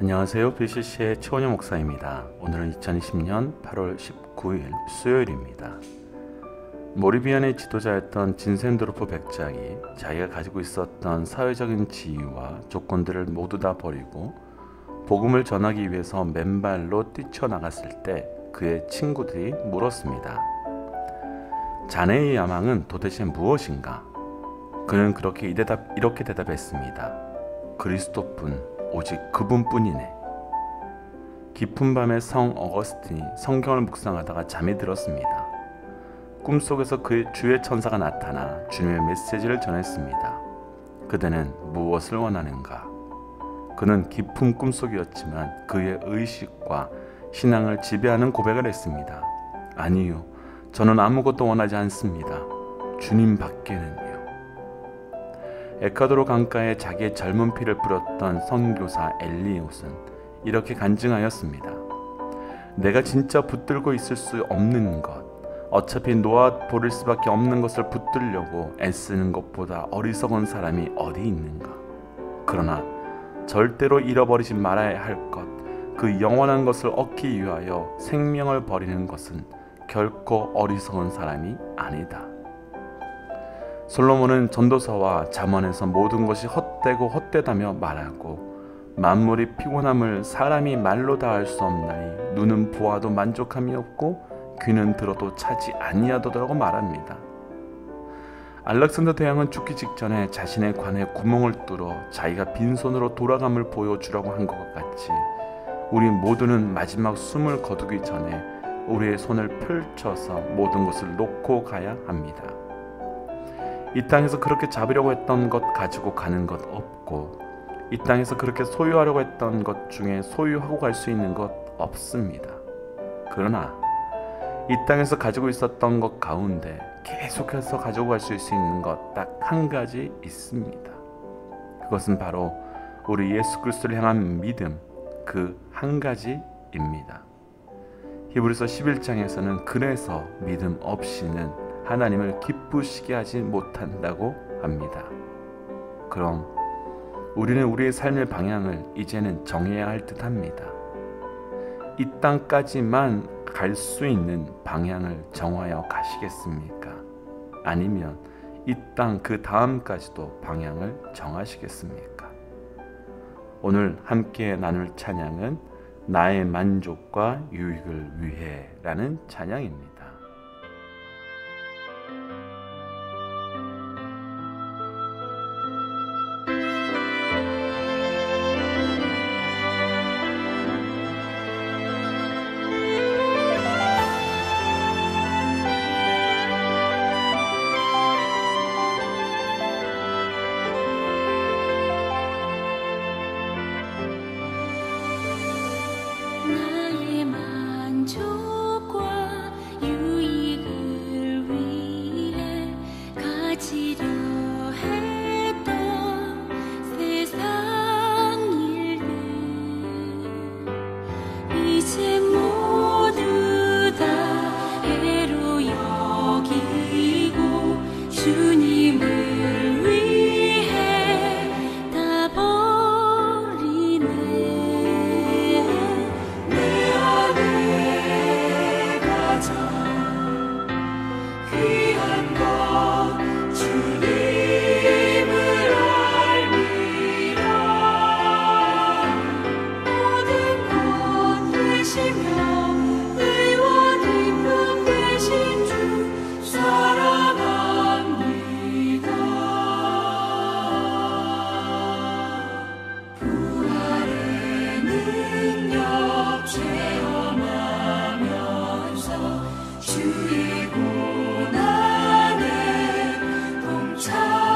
안녕하세요. BCC의 최원영 목사입니다. 오늘은 2020년 8월 19일 수요일입니다. 모리비안의 지도자였던 진센도르프 백작이 자기가 가지고 있었던 사회적인 지위와 조건들을 모두 다 버리고 복음을 전하기 위해서 맨발로 뛰쳐나갔을 때 그의 친구들이 물었습니다. 자네의 야망은 도대체 무엇인가? 그는 이렇게 대답했습니다. 그리스도뿐, 오직 그분뿐이네. 깊은 밤에 성 어거스틴이 성경을 묵상하다가 잠이 들었습니다. 꿈속에서 그의 주의 천사가 나타나 주님의 메시지를 전했습니다. 그대는 무엇을 원하는가? 그는 깊은 꿈속이었지만 그의 의식과 신앙을 지배하는 고백을 했습니다. 아니요, 저는 아무것도 원하지 않습니다. 주님 밖에는요. 에콰도르 강가에 자기의 젊은 피를 뿌렸던 선교사 엘리옷은 이렇게 간증하였습니다. 내가 진짜 붙들고 있을 수 없는 것, 어차피 놓아 버릴 수밖에 없는 것을 붙들려고 애쓰는 것보다 어리석은 사람이 어디 있는가. 그러나 절대로 잃어버리지 말아야 할 것, 그 영원한 것을 얻기 위하여 생명을 버리는 것은 결코 어리석은 사람이 아니다. 솔로몬은 전도서와 잠언에서 모든 것이 헛되고 헛되다며 말하고 만물이 피곤함을 사람이 말로 다 할 수 없나니 눈은 보아도 만족함이 없고 귀는 들어도 차지 아니하도다라고 말합니다. 알렉산더 대왕은 죽기 직전에 자신의 관에 구멍을 뚫어 자기가 빈손으로 돌아감을 보여주라고 한 것과 같이 우리 모두는 마지막 숨을 거두기 전에 우리의 손을 펼쳐서 모든 것을 놓고 가야 합니다. 이 땅에서 그렇게 잡으려고 했던 것 가지고 가는 것 없고 이 땅에서 그렇게 소유하려고 했던 것 중에 소유하고 갈 수 있는 것 없습니다. 그러나 이 땅에서 가지고 있었던 것 가운데 계속해서 가지고 갈 수 있는 것 딱 한 가지 있습니다. 그것은 바로 우리 예수 그리스도를 향한 믿음, 그 한 가지입니다. 히브리서 11장에서는 그래서 믿음 없이는 하나님을 기쁘시게 하지 못한다고 합니다. 그럼 우리는 우리의 삶의 방향을 이제는 정해야 할 듯합니다. 이 땅까지만 갈 수 있는 방향을 정하여 가시겠습니까? 아니면 이 땅 그 다음까지도 방향을 정하시겠습니까? 오늘 함께 나눌 찬양은 나의 만족과 유익을 위해 라는 찬양입니다. 나의 만족과 유익을 위해 가지려 했던 세상 일들 이제 모두 다 해로 여기고 주님을 위해 다 버리네. 귀한 것 주님을 알미라. 모든 것 되시며 의와 기쁨 되신 주 사랑합니다. 부활의 능력 체험하면서 주의 고난에 동참하고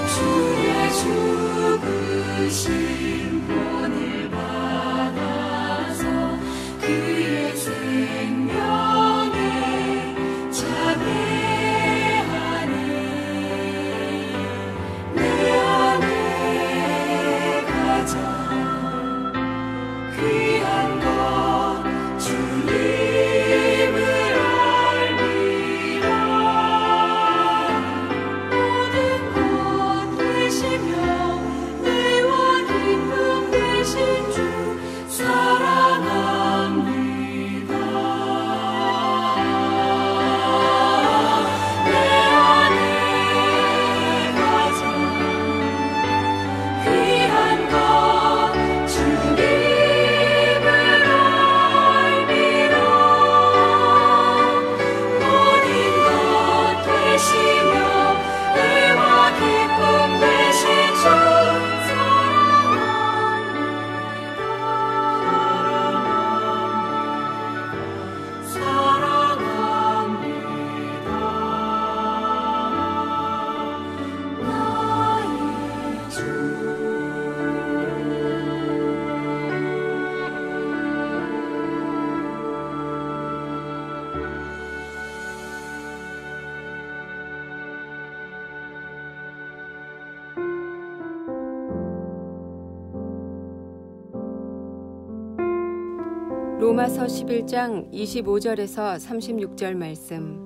주의 죽으신 본을 받아서 그의 생명에 참여하네. 내 안에 가자 로마서 11장 25절에서 36절 말씀.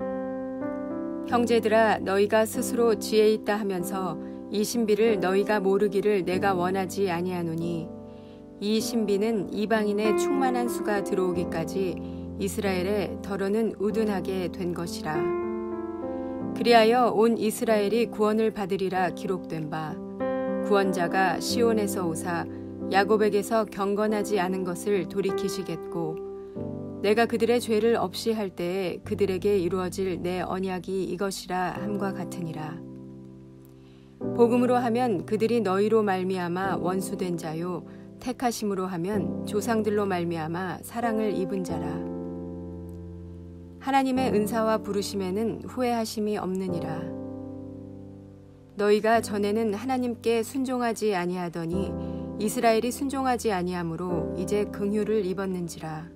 형제들아, 너희가 스스로 지혜 있다 하면서 이 신비를 너희가 모르기를 내가 원하지 아니하노니 이 신비는 이방인의 충만한 수가 들어오기까지 이스라엘에 더러는 우둔하게 된 것이라. 그리하여 온 이스라엘이 구원을 받으리라 기록된 바 구원자가 시온에서 오사 야곱에게서 경건하지 않은 것을 돌이키시겠고 내가 그들의 죄를 없이 할 때에 그들에게 이루어질 내 언약이 이것이라 함과 같으니라. 복음으로 하면 그들이 너희로 말미암아 원수된 자요 택하심으로 하면 조상들로 말미암아 사랑을 입은 자라. 하나님의 은사와 부르심에는 후회하심이 없느니라. 너희가 전에는 하나님께 순종하지 아니하더니 이스라엘이 순종하지 아니하므로 이제 긍휼을 입었는지라.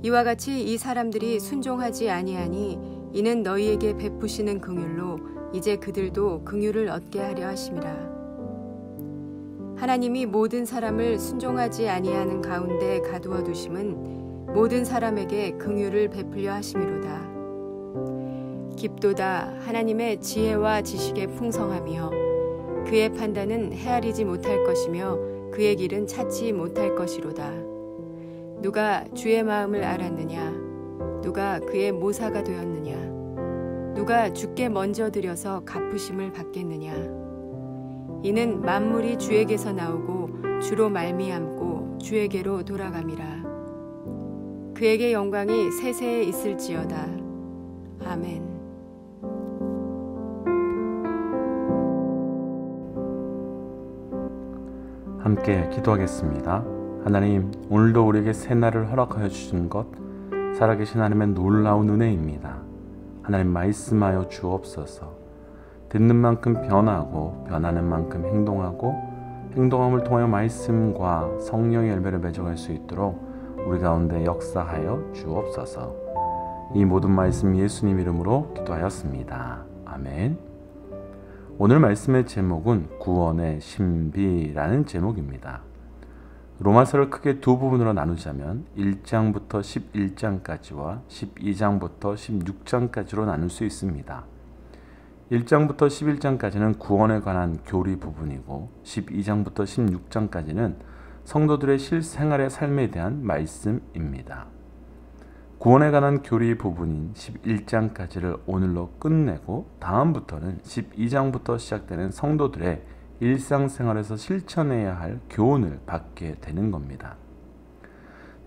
이와 같이 이 사람들이 순종하지 아니하니 이는 너희에게 베푸시는 긍휼로 이제 그들도 긍휼을 얻게 하려 하심이라. 하나님이 모든 사람을 순종하지 아니하는 가운데 가두어 두심은 모든 사람에게 긍휼을 베풀려 하심이로다. 깊도다 하나님의 지혜와 지식의 풍성하며 그의 판단은 헤아리지 못할 것이며 그의 길은 찾지 못할 것이로다. 누가 주의 마음을 알았느냐? 누가 그의 모사가 되었느냐? 누가 주께 먼저 드려서 갚으심을 받겠느냐? 이는 만물이 주에게서 나오고 주로 말미암고 주에게로 돌아감이라. 그에게 영광이 세세에 있을지어다. 아멘. 함께 기도하겠습니다. 하나님, 오늘도 우리에게 새날을 허락하여 주신 것 살아계신 하나님의 놀라운 은혜입니다. 하나님, 말씀하여 주옵소서. 듣는 만큼 변하고 변하는 만큼 행동하고 행동함을 통하여 말씀과 성령의 열매를 맺어갈 수 있도록 우리 가운데 역사하여 주옵소서. 이 모든 말씀 예수님 이름으로 기도하였습니다. 아멘. 오늘 말씀의 제목은 구원의 신비라는 제목입니다. 로마서를 크게 두 부분으로 나누자면 1장부터 11장까지와 12장부터 16장까지로 나눌 수 있습니다. 1장부터 11장까지는 구원에 관한 교리 부분이고 12장부터 16장까지는 성도들의 실생활의 삶에 대한 말씀입니다. 구원에 관한 교리 부분인 11장까지를 오늘로 끝내고 다음부터는 12장부터 시작되는 성도들의 일상생활에서 실천해야 할 교훈을 받게 되는 겁니다.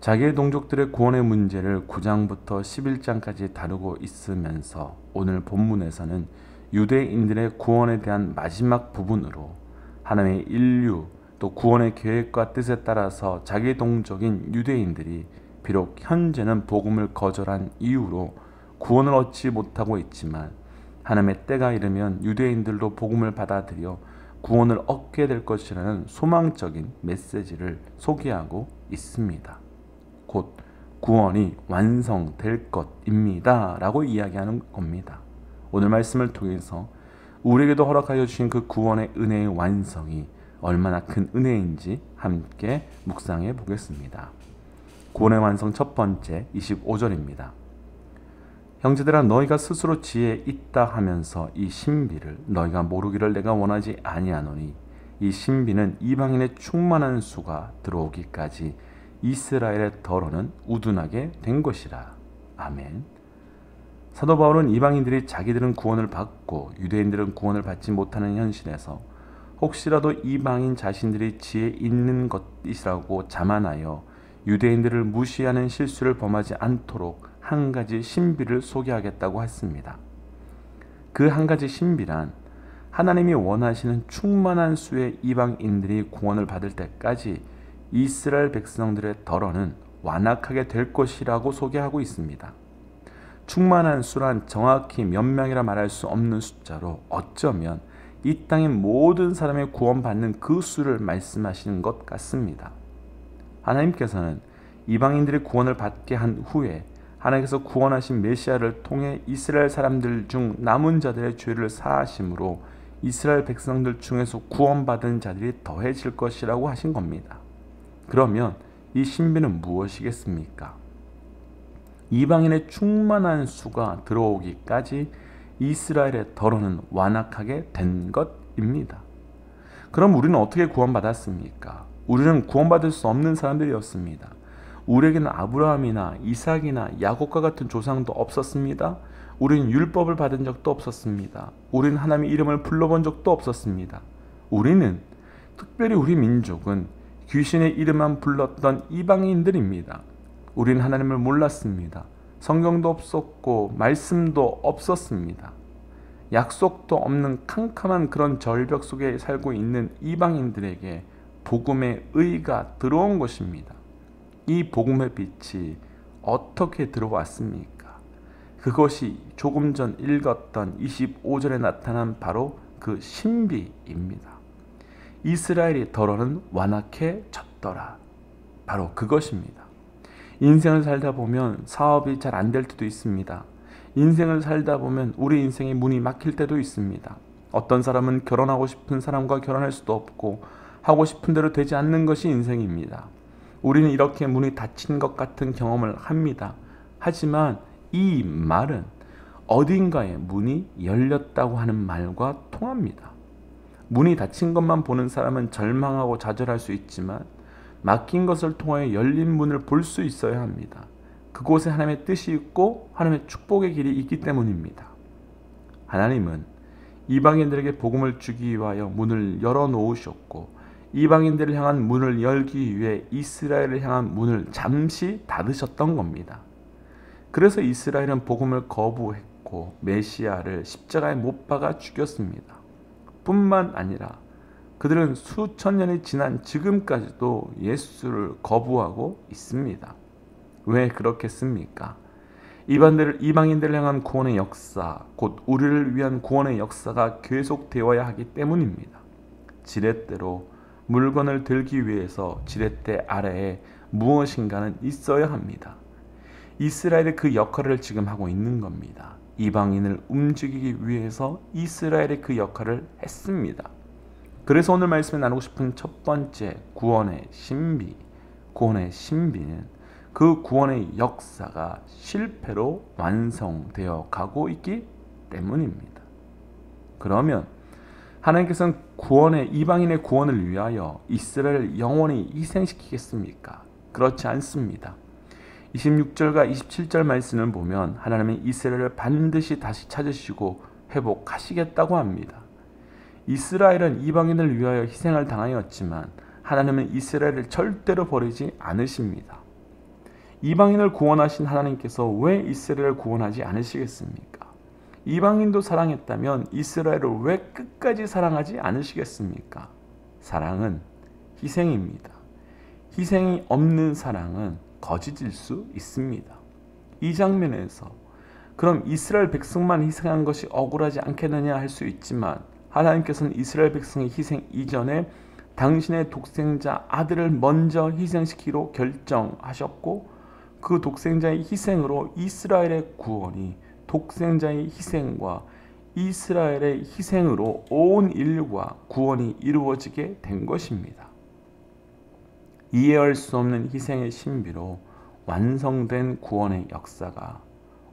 자기의 동족들의 구원의 문제를 9장부터 11장까지 다루고 있으면서 오늘 본문에서는 유대인들의 구원에 대한 마지막 부분으로 하나님의 인류 또 구원의 계획과 뜻에 따라서 자기 동족인 유대인들이 비록 현재는 복음을 거절한 이유로 구원을 얻지 못하고 있지만 하나님의 때가 이르면 유대인들도 복음을 받아들여 구원을 얻게 될 것이라는 소망적인 메시지를 소개하고 있습니다. 곧 구원이 완성될 것입니다 라고 이야기하는 겁니다. 오늘 말씀을 통해서 우리에게도 허락하여 주신 그 구원의 은혜의 완성이 얼마나 큰 은혜인지 함께 묵상해 보겠습니다. 구원의 완성 첫 번째 25절입니다. 형제들아, 너희가 스스로 지혜 있다 하면서 이 신비를 너희가 모르기를 내가 원하지 아니하노니 이 신비는 이방인의 충만한 수가 들어오기까지 이스라엘의 더러는 우둔하게 된 것이라. 아멘. 사도 바울은 이방인들이 자기들은 구원을 받고 유대인들은 구원을 받지 못하는 현실에서 혹시라도 이방인 자신들이 지혜 있는 것이라고 자만하여 유대인들을 무시하는 실수를 범하지 않도록 한 가지 신비를 소개하겠다고 했습니다. 그 한 가지 신비란 하나님이 원하시는 충만한 수의 이방인들이 구원을 받을 때까지 이스라엘 백성들의 더러는 완악하게 될 것이라고 소개하고 있습니다. 충만한 수란 정확히 몇 명이라 말할 수 없는 숫자로 어쩌면 이 땅의 모든 사람의 구원받는 그 수를 말씀하시는 것 같습니다. 하나님께서는 이방인들이 구원을 받게 한 후에 하나님께서 구원하신 메시아를 통해 이스라엘 사람들 중 남은 자들의 죄를 사하심으로 이스라엘 백성들 중에서 구원받은 자들이 더해질 것이라고 하신 겁니다. 그러면 이 신비는 무엇이겠습니까? 이방인의 충만한 수가 들어오기까지 이스라엘의 더러는 완악하게 된 것입니다. 그럼 우리는 어떻게 구원받았습니까? 우리는 구원받을 수 없는 사람들이었습니다. 우리에게는 아브라함이나 이삭이나 야곱과 같은 조상도 없었습니다. 우리는 율법을 받은 적도 없었습니다. 우리는 하나님의 이름을 불러본 적도 없었습니다. 우리는, 특별히 우리 민족은 귀신의 이름만 불렀던 이방인들입니다. 우리는 하나님을 몰랐습니다. 성경도 없었고 말씀도 없었습니다. 약속도 없는 캄캄한 그런 절벽 속에 살고 있는 이방인들에게 복음의 의가 들어온 것입니다. 이 복음의 빛이 어떻게 들어왔습니까? 그것이 조금 전 읽었던 25절에 나타난 바로 그 신비입니다. 이스라엘이 더러는 완악해졌더라. 바로 그것입니다. 인생을 살다 보면 사업이 잘 안 될 때도 있습니다. 인생을 살다 보면 우리 인생의 문이 막힐 때도 있습니다. 어떤 사람은 결혼하고 싶은 사람과 결혼할 수도 없고 하고 싶은 대로 되지 않는 것이 인생입니다. 우리는 이렇게 문이 닫힌 것 같은 경험을 합니다. 하지만 이 말은 어딘가에 문이 열렸다고 하는 말과 통합니다. 문이 닫힌 것만 보는 사람은 절망하고 좌절할 수 있지만 막힌 것을 통하여 열린 문을 볼 수 있어야 합니다. 그곳에 하나님의 뜻이 있고 하나님의 축복의 길이 있기 때문입니다. 하나님은 이방인들에게 복음을 주기 위하여 문을 열어놓으셨고 이방인들을 향한 문을 열기 위해 이스라엘을 향한 문을 잠시 닫으셨던 겁니다. 그래서 이스라엘은 복음을 거부했고 메시아를 십자가에 못 박아 죽였습니다. 뿐만 아니라 그들은 수천 년이 지난 지금까지도 예수를 거부하고 있습니다. 왜 그렇겠습니까? 이방인들을 향한 구원의 역사, 곧 우리를 위한 구원의 역사가 계속되어야 하기 때문입니다. 지렛대로 물건을 들기 위해서 지렛대 아래에 무엇인가는 있어야 합니다. 이스라엘이 그 역할을 지금 하고 있는 겁니다. 이방인을 움직이기 위해서 이스라엘이 그 역할을 했습니다. 그래서 오늘 말씀에 나누고 싶은 첫 번째 구원의 신비, 구원의 신비는 그 구원의 역사가 실패로 완성되어 가고 있기 때문입니다. 그러면 하나님께서는 이방인의 구원을 위하여 이스라엘을 영원히 희생시키겠습니까? 그렇지 않습니다. 26절과 27절 말씀을 보면 하나님은 이스라엘을 반드시 다시 찾으시고 회복하시겠다고 합니다. 이스라엘은 이방인을 위하여 희생을 당하였지만 하나님은 이스라엘을 절대로 버리지 않으십니다. 이방인을 구원하신 하나님께서 왜 이스라엘을 구원하지 않으시겠습니까? 이방인도 사랑했다면 이스라엘을 왜 끝까지 사랑하지 않으시겠습니까? 사랑은 희생입니다. 희생이 없는 사랑은 거짓일 수 있습니다. 이 장면에서 그럼 이스라엘 백성만 희생한 것이 억울하지 않겠느냐 할 수 있지만 하나님께서는 이스라엘 백성의 희생 이전에 당신의 독생자 아들을 먼저 희생시키기로 결정하셨고 그 독생자의 희생으로 이스라엘의 구원이 독생자의 희생과 이스라엘의 희생으로 온 인류가 구원이 이루어지게 된 것입니다. 이해할 수 없는 희생의 신비로 완성된 구원의 역사가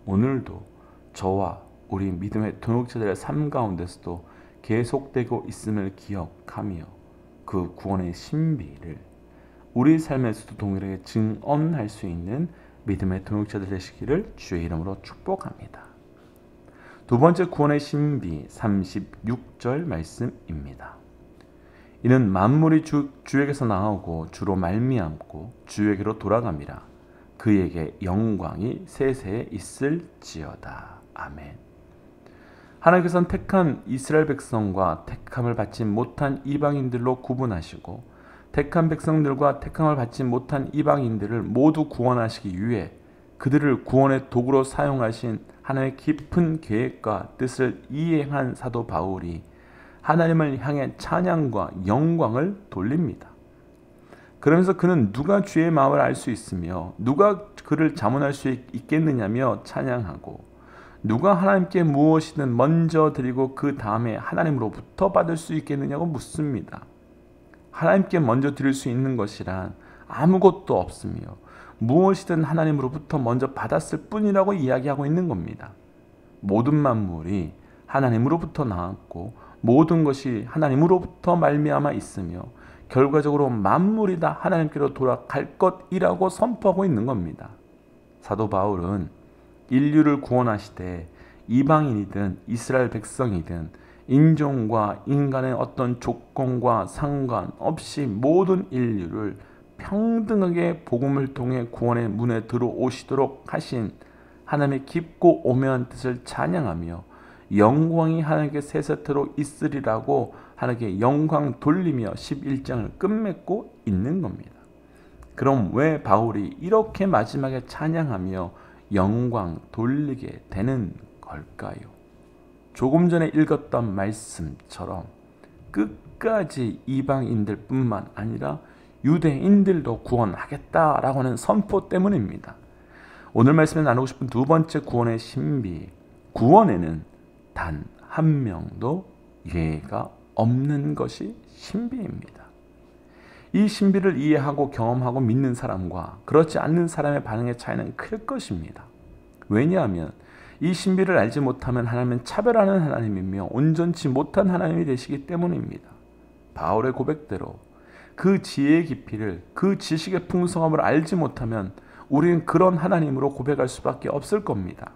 오늘도 저와 우리 믿음의 동역자들의 삶 가운데서도 계속되고 있음을 기억하며 그 구원의 신비를 우리 삶에서도 동일하게 증언할 수 있는 믿음의 동역자들 되시기를 주의 이름으로 축복합니다. 두 번째 구원의 신비 36절 말씀입니다. 이는 만물이 주에게서 나오고 주로 말미암고 주에게로 돌아갑니다. 그에게 영광이 세세에 있을지어다. 아멘. 하나님께서는 택한 이스라엘 백성과 택함을 받지 못한 이방인들로 구분하시고 택한 백성들과 택함을 받지 못한 이방인들을 모두 구원하시기 위해 그들을 구원의 도구로 사용하신 하나님의 깊은 계획과 뜻을 이행한 사도 바울이 하나님을 향해 찬양과 영광을 돌립니다. 그러면서 그는 누가 주의 마음을 알 수 있으며 누가 그를 자문할 수 있겠느냐며 찬양하고 누가 하나님께 무엇이든 먼저 드리고 그 다음에 하나님으로부터 받을 수 있겠느냐고 묻습니다. 하나님께 먼저 드릴 수 있는 것이란 아무것도 없으며 무엇이든 하나님으로부터 먼저 받았을 뿐이라고 이야기하고 있는 겁니다. 모든 만물이 하나님으로부터 나왔고 모든 것이 하나님으로부터 말미암아 있으며 결과적으로 만물이 다 하나님께로 돌아갈 것이라고 선포하고 있는 겁니다. 사도 바울은 인류를 구원하시되 이방인이든 이스라엘 백성이든 인종과 인간의 어떤 조건과 상관없이 모든 인류를 평등하게 복음을 통해 구원의 문에 들어오시도록 하신 하나님의 깊고 오묘한 뜻을 찬양하며 영광이 하나님께 세세토록 있으리라고 하나님께 영광 돌리며 11장을 끝맺고 있는 겁니다. 그럼 왜 바울이 이렇게 마지막에 찬양하며 영광 돌리게 되는 걸까요? 조금 전에 읽었던 말씀처럼 끝까지 이방인들 뿐만 아니라 유대인들도 구원하겠다라고 하는 선포 때문입니다. 오늘 말씀에 나누고 싶은 두 번째 구원의 신비, 구원에는 단 한 명도 예가 없는 것이 신비입니다. 이 신비를 이해하고 경험하고 믿는 사람과 그렇지 않는 사람의 반응의 차이는 클 것입니다. 왜냐하면 이 신비를 알지 못하면 하나님은 차별하는 하나님이며 온전치 못한 하나님이 되시기 때문입니다. 바울의 고백대로 그 지혜의 깊이를, 그 지식의 풍성함을 알지 못하면 우리는 그런 하나님으로 고백할 수밖에 없을 겁니다.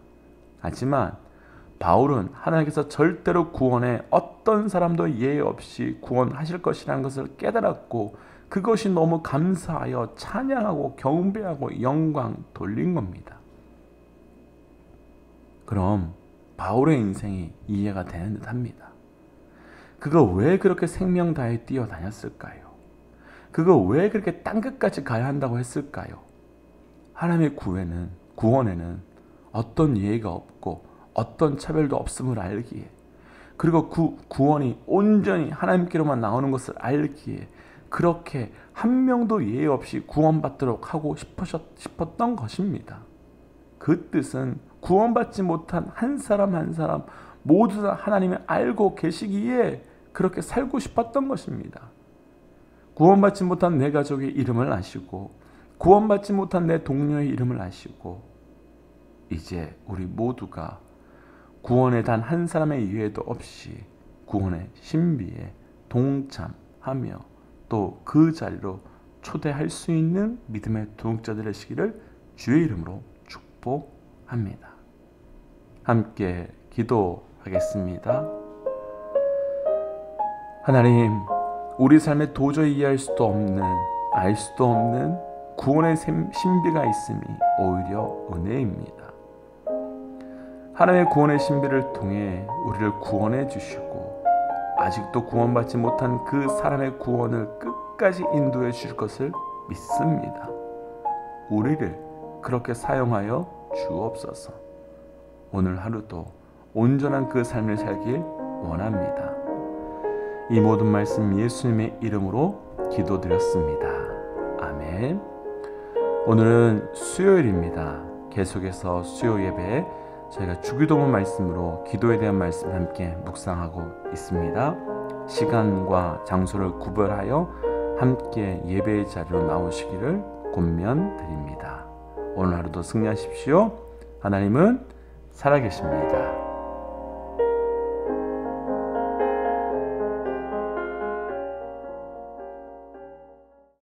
하지만 바울은 하나님께서 절대로 구원에 어떤 사람도 예외 없이 구원하실 것이라는 것을 깨달았고 그것이 너무 감사하여 찬양하고 경배하고 영광 돌린 겁니다. 그럼 바울의 인생이 이해가 되는 듯합니다. 그가 왜 그렇게 생명 다해 뛰어다녔을까요? 그가 왜 그렇게 땅끝까지 가야 한다고 했을까요? 하나님의 구원에는 어떤 예의가 없고 어떤 차별도 없음을 알기에, 그리고 구원이 온전히 하나님께로만 나오는 것을 알기에 그렇게 한 명도 예외 없이 구원받도록 하고 싶었던 것입니다. 그 뜻은 구원받지 못한 한 사람 한 사람 모두 다 하나님을 알고 계시기에 그렇게 살고 싶었던 것입니다. 구원받지 못한 내 가족의 이름을 아시고 구원받지 못한 내 동료의 이름을 아시고 이제 우리 모두가 구원에 단 한 사람의 이해도 없이 구원의 신비에 동참하며 또 그 자리로 초대할 수 있는 믿음의 동역자들 되시기를 주의 이름으로 축복합니다. 함께 기도하겠습니다. 하나님, 우리 삶에 도저히 이해할 수도 없는, 알 수도 없는 구원의 신비가 있음이 오히려 은혜입니다. 하나님의 구원의 신비를 통해 우리를 구원해 주시고 아직도 구원받지 못한 그 사람의 구원을 끝까지 인도해 주실 것을 믿습니다. 우리를 그렇게 사용하여 주옵소서. 오늘 하루도 온전한 그 삶을 살길 원합니다. 이 모든 말씀 예수님의 이름으로 기도드렸습니다. 아멘. 오늘은 수요일입니다. 계속해서 수요 예배에 저희가 주기도문 말씀으로 기도에 대한 말씀 함께 묵상하고 있습니다. 시간과 장소를 구별하여 함께 예배의 자리로 나오시기를 권면드립니다. 오늘 하루도 승리하십시오. 하나님은 살아계십니다.